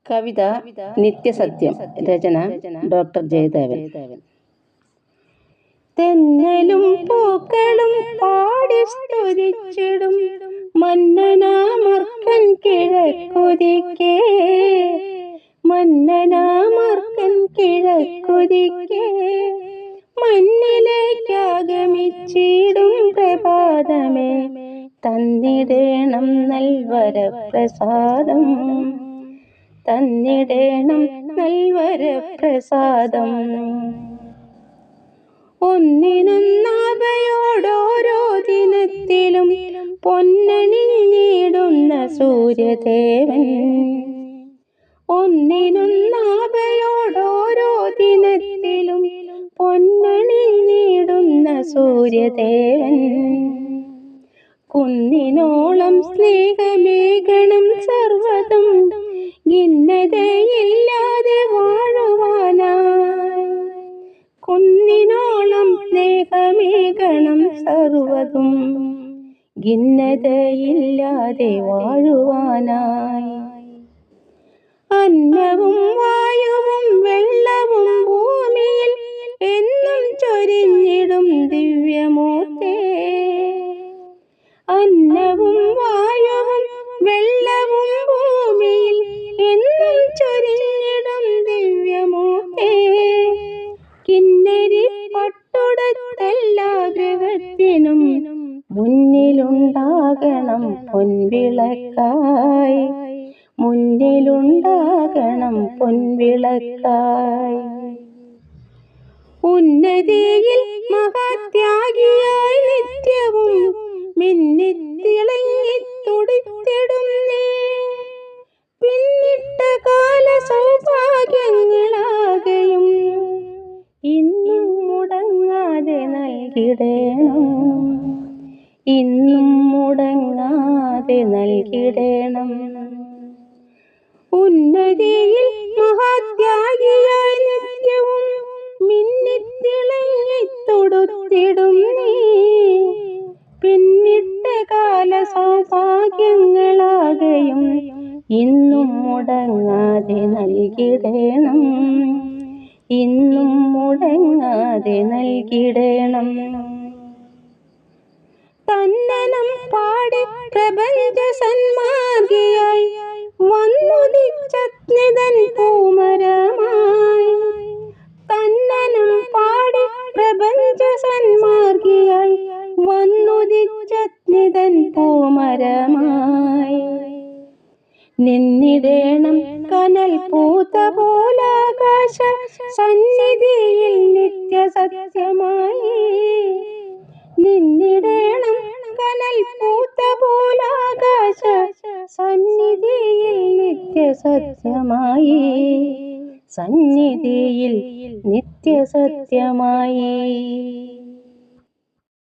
കവിത നിത്യസത്യം. രചന doctor Jayadevan. തെന്നലും പൂക്കളും പാടി സ്തുതിച്ചിടും മന്നനാമർക്കൻ കിഴക്കുതിക്കേ, മന്നനാമർക്കൻ കിഴക്കുതിക്കേ. മണ്ണിലേക്കാഗമിച്ചിടും പ്രഭാതമേ, തന്നിടേണം നൽവരപ്രസാദം, തന്നിടേണം നൽവരപ്രസാദം. ഒന്നിനൊന്നഭയോടോരോ ദിനത്തിലും പൊന്നണിഞ്ഞിടുന്ന സൂര്യദേവൻ, ഒന്നിനൊന്നഭയോടോരോ ദിനത്തിലും പൊന്നണിഞ്ഞിടുന്ന സൂര്യദേവൻ. കുന്നിനോളം സ്നേഹമേകണം സർവ്വതും, ഖിന്നതയില്ലാതെ വാഴുവാനായി. കുന്നിനോളം സ്നേഹമേകണം സർവ്വതും, ഖിന്നതയില്ലാതെ വാഴുവാനായി. അന്നവും വായുവും വെള്ളവും ഭൂമിയിൽ എന്നും ചൊരിഞ്ഞിടും ദിവ്യമൂർത്തേ, അന്നവും വായുവും വെള്ളവും ഭൂമിയിൽ എന്നും ചൊരിഞ്ഞിടും ദിവ്യമൂർത്തേ. കിന്നരി പട്ടുടുത്തെല്ലാ ഗൃഹത്തിനും മുന്നിലുണ്ടാകണം പൊൻവിളക്കായി, മുന്നിലുണ്ടാകണം പൊൻവിളക്കായി. ഉന്നതിയിൽ മഹാത്യാഗിയായി നിത്യവും മിന്നിത്തിളങ്ങി തുടിത്തിടും നീ. പിന്നിട്ട കാല സൗഭാഗ്യങ്ങളാകെയും ഇന്നും മുടങ്ങാതെ നൽകിടേണം, ഇന്നും മുടങ്ങാതെ നൽകിടേണം. ഉന്നതിയിൽ മഹാത്യാഗിയായി നിത്യവും മിന്നിത്തിളങ്ങി തുടുത്തിടും നീ. പിന്നിട്ട കാല സൗഭാഗ്യങ്ങളാകെയും ഇന്നും മുടങ്ങാതെ നൽകിടേണം, ഇന്നും മുടങ്ങാതെ നൽകിടേണം. തന്നനം പാടി പ്രപഞ്ച സന്മാർഗിയായി വന്നുദിച്ചഗ്നിതൻ പൂമരമായി. തന്നനം പാടി പ്രപഞ്ച സന്മാർഗിയായി വന്നുദിച്ചഗ്നിതൻ പൂമരമായി. നിന്നിടേണം കനൽ പൂത്ത പോലാകാശ സന്നിധിയിൽ നിത്യസത്യമായി. നിന്നിടേണം കനൽ പൂത്ത പോലാകാശ സന്നിധിയിൽ നിത്യസത്യമായി, സന്നിധിയിൽ നിത്യസത്യമായി.